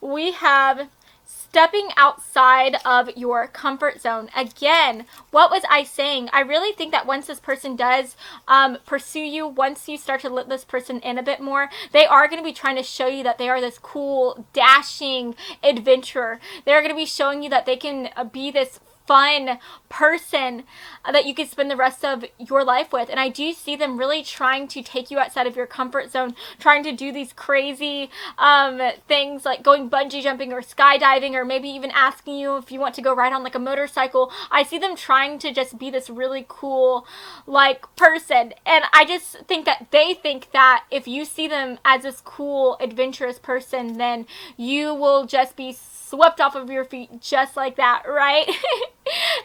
we have stepping outside of your comfort zone. Again, what was I saying? I really think that once this person does pursue you, once you start to let this person in a bit more, they are going to be trying to show you that they are this cool, dashing adventurer. They're going to be showing you that they can be this fun person that you can spend the rest of your life with. And I do see them really trying to take you outside of your comfort zone, trying to do these crazy things like going bungee jumping or skydiving, or maybe even asking you if you want to go ride on like a motorcycle. I see them trying to just be this really cool like person, and I just think that they think that if you see them as this cool adventurous person, then you will just be swept off of your feet just like that, right?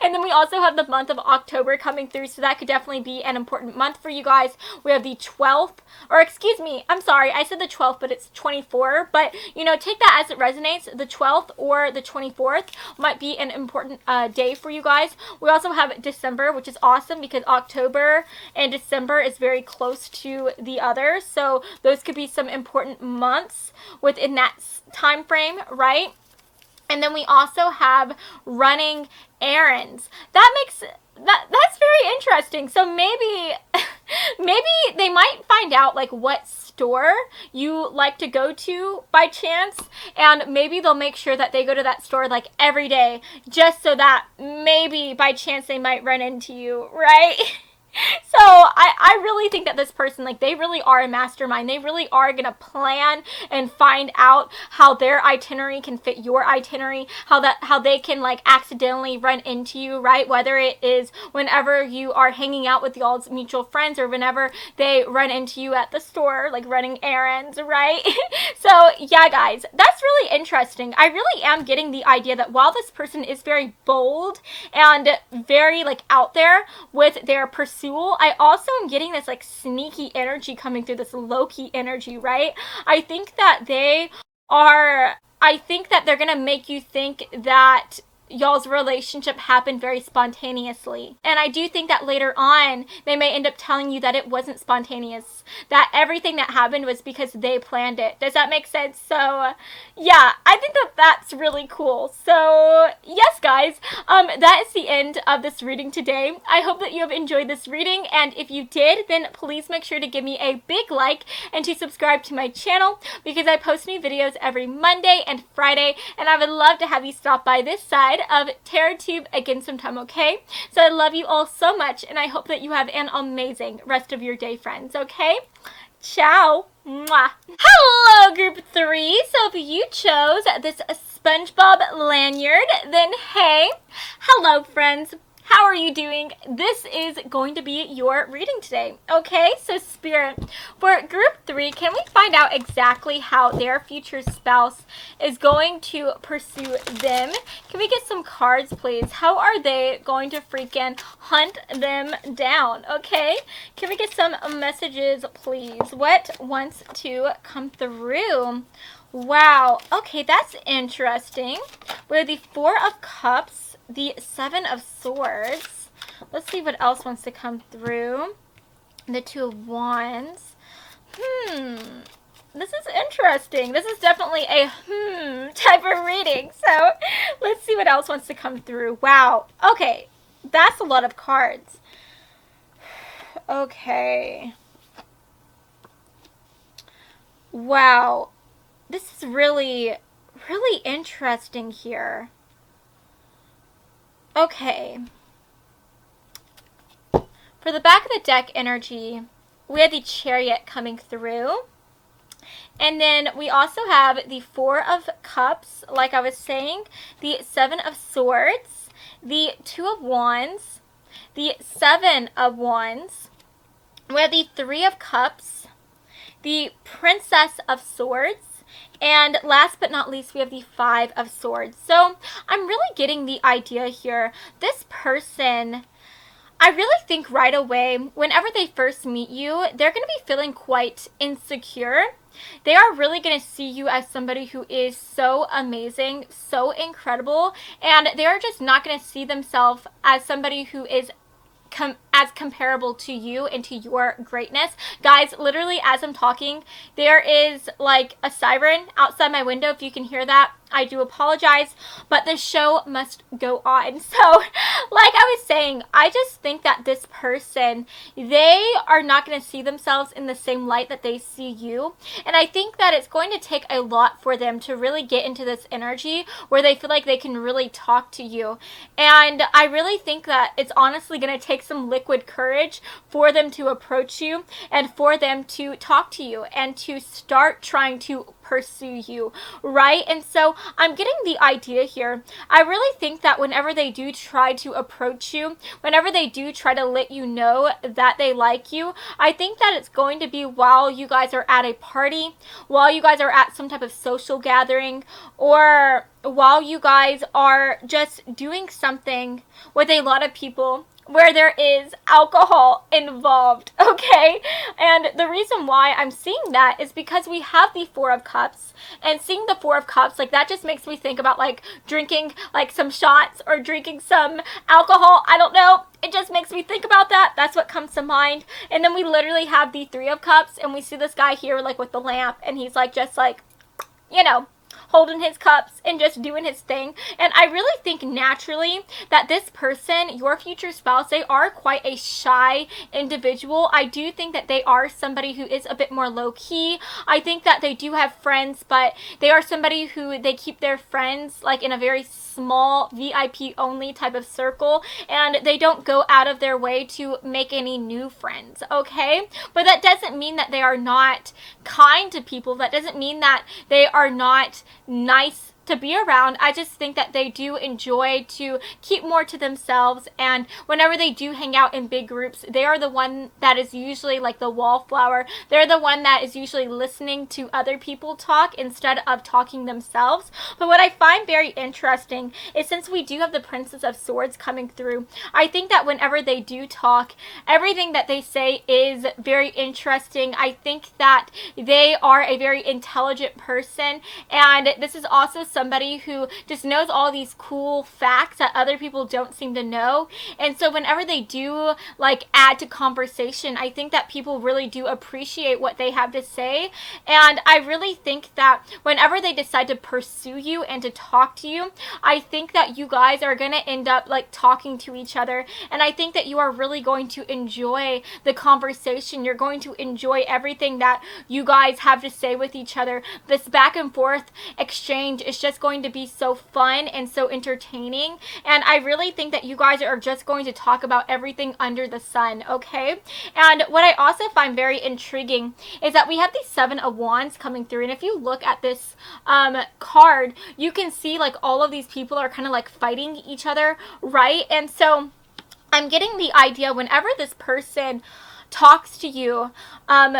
And then we also have the month of October coming through, so that could definitely be an important month for you guys. We have the 12th, or excuse me, I'm sorry, I said the 12th, but it's 24, but you know, take that as it resonates. The 12th or the 24th might be an important day for you guys. We also have December, which is awesome because October and December is very close to the other, so those could be some important months within that time frame, right? And then we also have running errands. That's very interesting. So maybe they might find out like what store you like to go to by chance, and maybe they'll make sure that they go to that store like every day, just so that maybe by chance they might run into you, right? So I really think that this person, like, they really are a mastermind. They really are going to plan and find out how their itinerary can fit your itinerary, how they can like accidentally run into you, right? Whether it is whenever you are hanging out with y'all's mutual friends, or whenever they run into you at the store, like running errands, right? So yeah, guys, that's really interesting. I really am getting the idea that while this person is very bold and very like out there with their pursuit, I also am getting this like sneaky energy coming through, this low-key energy, right? I think that they're gonna make you think that y'all's relationship happened very spontaneously. And I do think that later on, they may end up telling you that it wasn't spontaneous, that everything that happened was because they planned it. Does that make sense? So yeah, I think that that's really cool. So yes, guys, that is the end of this reading today. I hope that you have enjoyed this reading, and if you did, then please make sure to give me a big like and to subscribe to my channel, because I post new videos every Monday and Friday, and I would love to have you stop by this side of TarotTube again sometime, okay? So I love you all so much, and I hope that you have an amazing rest of your day, friends, okay? Ciao! Mwah! Hello, Group 3! So if you chose this SpongeBob lanyard, then hey! Hello, friends! How are you doing? This is going to be your reading today. Okay, so Spirit, for Group 3, can we find out exactly how their future spouse is going to pursue them? Can we get some cards, please? How are they going to freaking hunt them down? Okay, can we get some messages, please? What wants to come through? Wow, okay, that's interesting. We have the 4 of Cups, the 7 of Swords. Let's see what else wants to come through. The 2 of Wands. This is interesting. This is definitely a type of reading. So let's see what else wants to come through. Wow. Okay, that's a lot of cards. Okay. Wow. This is really interesting here. Okay. For the back of the deck energy, we have the Chariot coming through. And then we also have the 4 of Cups, like I was saying, the 7 of Swords, the 2 of Wands, the 7 of Wands, We have the Three of Cups, the Princess of Swords, and last but not least, we have the Five of Swords. So I'm really getting the idea here. This person, I really think right away, whenever they first meet you, they're going to be feeling quite insecure. They are really going to see you as somebody who is so amazing, so incredible, and they are just not going to see themselves as somebody who is as comparable to you and to your greatness. Guys, literally as I'm talking, there is like a siren outside my window. If you can hear that, I do apologize, but the show must go on. So, like I was saying, I just think that this person, they are not going to see themselves in the same light that they see you. And I think that it's going to take a lot for them to really get into this energy where they feel like they can really talk to you. And I really think that it's honestly going to take some liquid courage for them to approach you and for them to talk to you and to start trying to pursue you, right? And so I'm getting the idea here. I really think that whenever they do try to approach you, whenever they do try to let you know that they like you, I think that it's going to be while you guys are at a party, while you guys are at some type of social gathering, or while you guys are just doing something with a lot of people where there is alcohol involved, okay? And the reason why I'm seeing that is because we have the Four of Cups, and seeing the Four of Cups, like, that just makes me think about, like, drinking, like, some shots or drinking some alcohol. I don't know. It just makes me think about that. That's what comes to mind. And then we literally have the Three of Cups, and we see this guy here, like, with the lamp, and he's, like, just, like, you know, holding his cups and just doing his thing. And I really think naturally that this person, your future spouse, they are quite a shy individual. I do think that they are somebody who is a bit more low-key. I think that they do have friends, but they are somebody who they keep their friends like in a very small VIP only type of circle, and they don't go out of their way to make any new friends, okay? But that doesn't mean that they are not kind to people. That doesn't mean that they are not nice to be around. I just think that they do enjoy to keep more to themselves, and whenever they do hang out in big groups, they are the one that is usually like the wallflower. They're the one that is usually listening to other people talk instead of talking themselves. But what I find very interesting is, since we do have the Princess of Swords coming through, I think that whenever they do talk, everything that they say is very interesting. I think that they are a very intelligent person, and this is also somebody who just knows all these cool facts that other people don't seem to know. And so whenever they do like add to conversation, I think that people really do appreciate what they have to say. And I really think that whenever they decide to pursue you and to talk to you, I think that you guys are going to end up like talking to each other. And I think that you are really going to enjoy the conversation. You're going to enjoy everything that you guys have to say with each other. This back and forth exchange is just going to be so fun and so entertaining, and I really think that you guys are just going to talk about everything under the sun, okay? And what I also find very intriguing is that we have the Seven of Wands coming through, and if you look at this card, you can see like all of these people are kind of like fighting each other, right? And so I'm getting the idea whenever this person talks to you,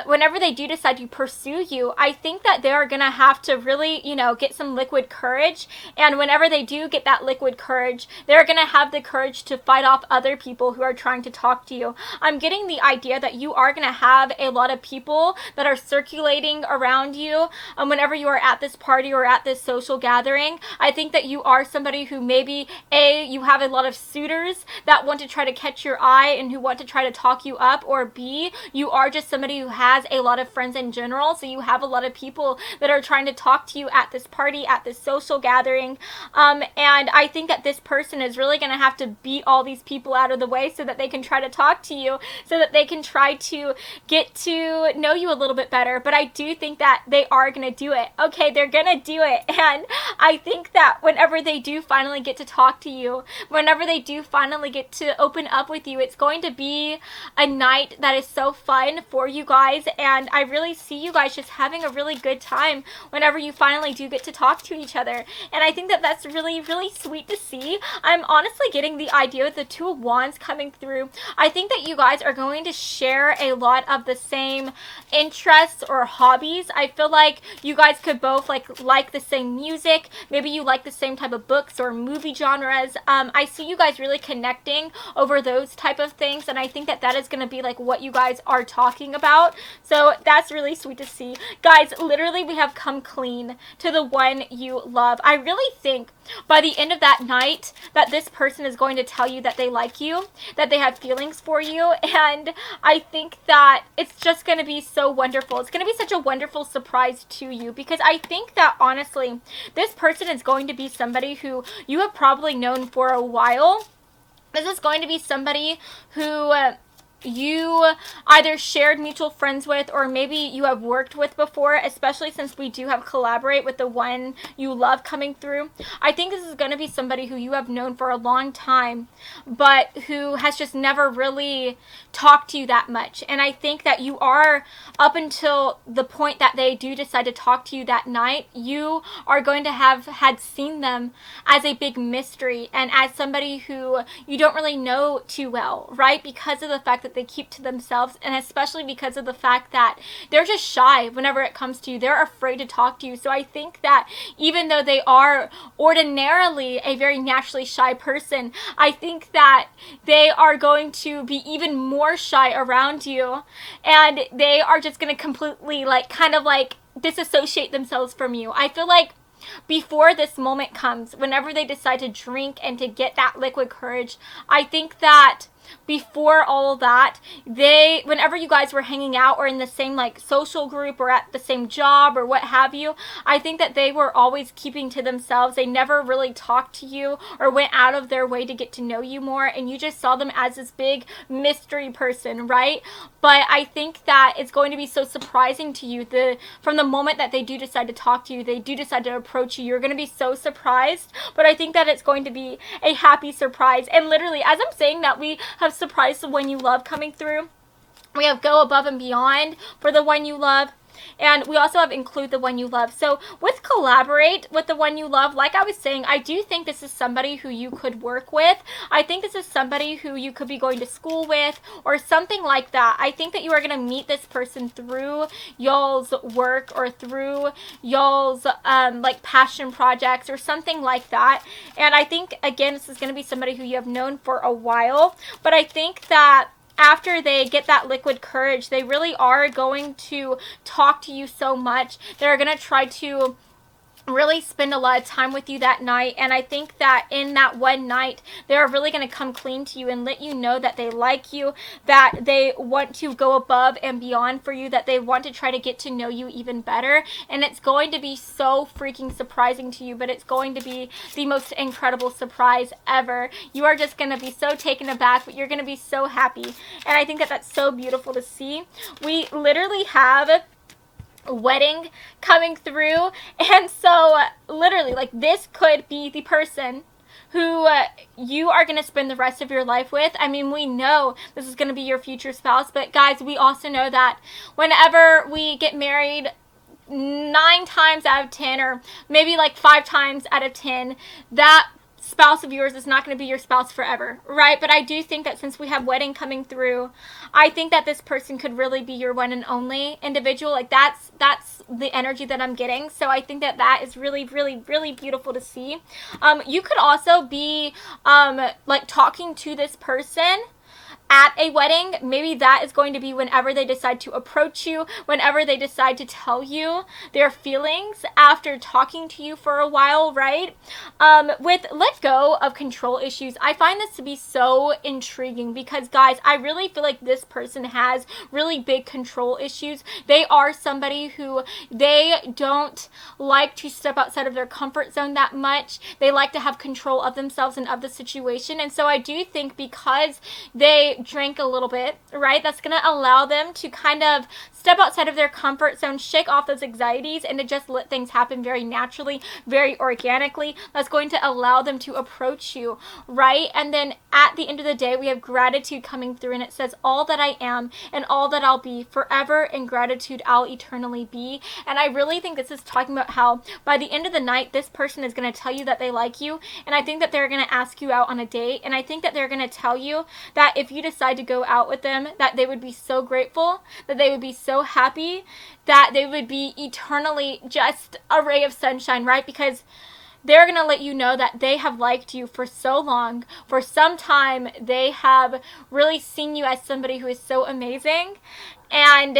whenever they do decide to pursue you, I think that they are going to have to really, you know, get some liquid courage. And whenever they do get that liquid courage, they're going to have the courage to fight off other people who are trying to talk to you. I'm getting the idea that you are going to have a lot of people that are circulating around you whenever you are at this party or at this social gathering. I think that you are somebody who maybe, A, you have a lot of suitors that want to try to catch your eye and who want to try to talk you up, or B, you are just somebody who has a lot of friends in general, so you have a lot of people that are trying to talk to you at this party, at this social gathering, and I think that this person is really going to have to beat all these people out of the way so that they can try to talk to you, so that they can try to get to know you a little bit better. But I do think that they are going to do it. Okay, they're going to do it, and I think that whenever they do finally get to talk to you, whenever they do finally get to open up with you, it's going to be a night that that is so fun for you guys, and I really see you guys just having a really good time whenever you finally do get to talk to each other. And I think that that's really, really sweet to see. I'm honestly getting the idea with the Two of Wands coming through. I think that you guys are going to share a lot of the same interests or hobbies. I feel like you guys could both like the same music. Maybe you like the same type of books or movie genres. I see you guys really connecting over those type of things, and I think that that is going to be like what you guys are talking about. So that's really sweet to see. Guys, literally we have come clean to the one you love. I really think by the end of that night that this person is going to tell you that they like you, that they have feelings for you, and I think that it's just going to be so wonderful. It's going to be such a wonderful surprise to you, because I think that honestly this person is going to be somebody who you have probably known for a while. This is going to be somebody who you either shared mutual friends with, or maybe you have worked with before, especially since we do have collaborate with the one you love coming through. I think this is going to be somebody who you have known for a long time, but who has just never really talked to you that much. And I think that you are, up until the point that they do decide to talk to you that night, you are going to have had seen them as a big mystery and as somebody who you don't really know too well, right? Because of the fact that they keep to themselves, and especially because of the fact that they're just shy whenever it comes to you. They're afraid to talk to you. So I think that even though they are ordinarily a very naturally shy person, I think that they are going to be even more shy around you, and they are just going to completely kind of disassociate themselves from you. I feel like before this moment comes, whenever they decide to drink and to get that liquid courage, I think that before all of that, whenever you guys were hanging out or in the same social group or at the same job or what have you, I think that they were always keeping to themselves. They never really talked to you or went out of their way to get to know you more, and you just saw them as this big mystery person, right? But I think that it's going to be so surprising to you from the moment that they do decide to talk to you, they do decide to approach you, you're going to be so surprised. But I think that it's going to be a happy surprise. And literally, as I'm saying that, we have surprise the one you love coming through. We have go above and beyond for the one you love. And we also have include the one you love. So with collaborate with the one you love, like I was saying, I do think this is somebody who you could work with. I think this is somebody who you could be going to school with or something like that. I think that you are going to meet this person through y'all's work or through y'all's passion projects or something like that. And I think, again, this is going to be somebody who you have known for a while. But I think that after they get that liquid courage, they really are going to talk to you so much. They're going to try to really spend a lot of time with you that night, and I think that in that one night they're really going to come clean to you and let you know that they like you, that they want to go above and beyond for you, that they want to try to get to know you even better. And it's going to be so freaking surprising to you, but it's going to be the most incredible surprise ever. You are just going to be so taken aback, but you're going to be so happy, and I think that that's so beautiful to see. We literally have wedding coming through, and so literally this could be the person who you are going to spend the rest of your life with. I mean, we know this is going to be your future spouse, but guys, we also know that whenever we get married, 9 times out of 10, or maybe 5 times out of 10, that spouse of yours is not going to be your spouse forever, right? But I do think that since we have wedding coming through, I think that this person could really be your one and only individual. That's the energy that I'm getting. So I think that that is really, really, really beautiful to see. You could also be talking to this person at a wedding. Maybe that is going to be whenever they decide to approach you, whenever they decide to tell you their feelings after talking to you for a while, right? With let go of control issues, I find this to be so intriguing because, guys, I really feel like this person has really big control issues. They are somebody who they don't like to step outside of their comfort zone that much. They like to have control of themselves and of the situation. And so I do think because they drink a little bit, right? That's going to allow them to kind of step outside of their comfort zone, shake off those anxieties, and to just let things happen very naturally, very organically. That's going to allow them to approach you, right? And then at the end of the day, we have gratitude coming through, and it says, all that I am and all that I'll be, forever in gratitude I'll eternally be. And I really think this is talking about how by the end of the night, this person is going to tell you that they like you, and I think that they're going to ask you out on a date, and I think that they're going to tell you that if you decide to go out with them, that they would be so grateful, that they would be so happy, that they would be eternally just a ray of sunshine, right? Because they're going to let you know that they have liked you for so long. For some time, they have really seen you as somebody who is so amazing, and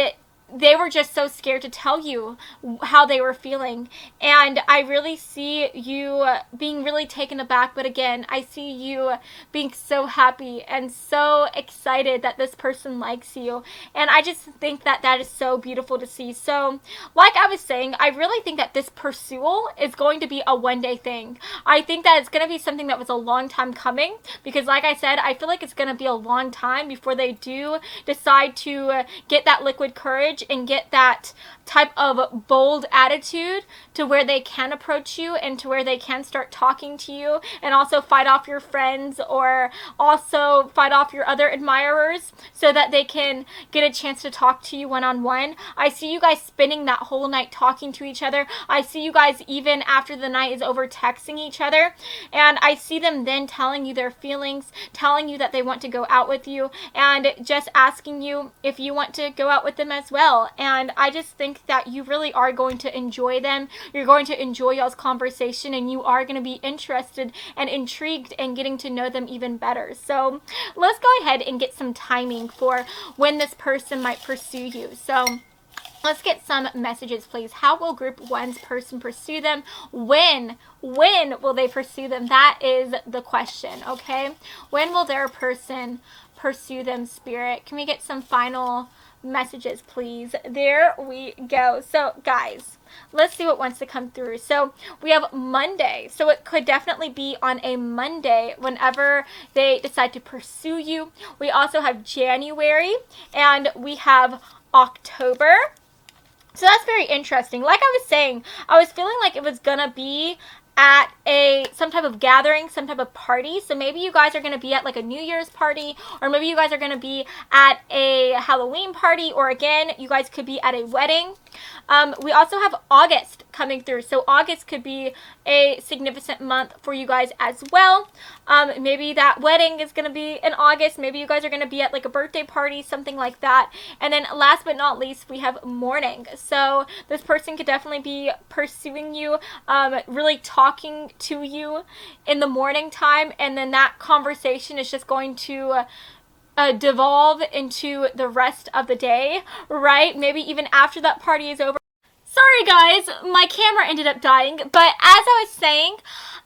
they were just so scared to tell you how they were feeling. And I really see you being really taken aback, but again, I see you being so happy and so excited that this person likes you. And I just think that that is so beautiful to see. So, like I was saying, I really think that this pursuit is going to be a one-day thing. I think that it's going to be something that was a long time coming, because like I said, I feel like it's going to be a long time before they do decide to get that liquid courage and get that type of bold attitude to where they can approach you and to where they can start talking to you and also fight off your friends or also fight off your other admirers so that they can get a chance to talk to you one-on-one. I see you guys spending that whole night talking to each other. I see you guys even after the night is over texting each other, and I see them then telling you their feelings, telling you that they want to go out with you, and just asking you if you want to go out with them as well. And I just think that you really are going to enjoy them. You're going to enjoy y'all's conversation, and you are going to be interested and intrigued in getting to know them even better. So let's go ahead and get some timing for when this person might pursue you. So let's get some messages, please. How will group one's person pursue them? When will they pursue them? That is the question, okay? When will their person pursue them, Spirit? Can we get some final messages, please? There we go. So guys, let's see what wants to come through. So we have Monday, so it could definitely be on a Monday whenever they decide to pursue you. We also have January, and we have October. So that's very interesting. Like I was saying, I was feeling like it was gonna be at some type of gathering, some type of party. So maybe you guys are going to be at like a New Year's party, or maybe you guys are going to be at a Halloween party, or again, you guys could be at a wedding. We also have August coming through. So August could be a significant month for you guys as well. Maybe that wedding is going to be in August. Maybe you guys are going to be at like a birthday party, something like that. And then last but not least, we have morning. So this person could definitely be pursuing you, really talking to you in the morning time. And then that conversation is just going to devolve into the rest of the day, right? Maybe even after that party is over. Sorry guys, my camera ended up dying, but as I was saying,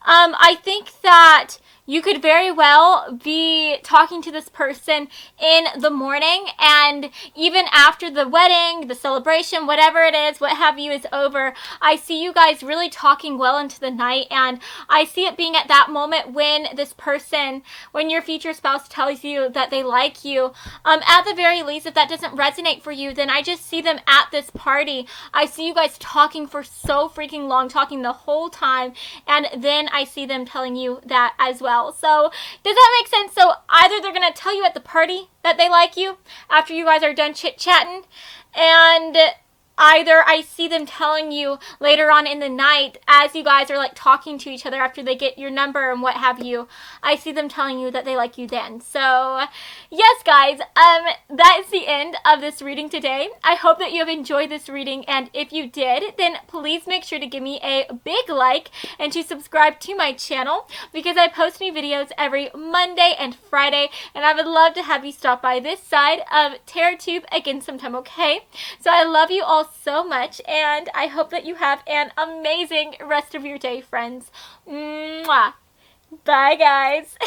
I think that you could very well be talking to this person in the morning, and even after the wedding, the celebration, whatever it is, what have you, is over, I see you guys really talking well into the night, and I see it being at that moment when this person, when your future spouse tells you that they like you. At the very least, if that doesn't resonate for you, then I just see them at this party. I see you guys talking for so freaking long, talking the whole time, and then I see them telling you that as well. So does that make sense? So either they're going to tell you at the party that they like you after you guys are done chit-chatting, and either I see them telling you later on in the night as you guys are like talking to each other after they get your number and what have you. I see them telling you that they like you then. So yes guys, that is the end of this reading today. I hope that you have enjoyed this reading, and if you did, then please make sure to give me a big like and to subscribe to my channel, because I post new videos every Monday and Friday, and I would love to have you stop by this side of TerraTube again sometime, okay? So I love you all so much, and I hope that you have an amazing rest of your day, friends. Mwah. Bye guys.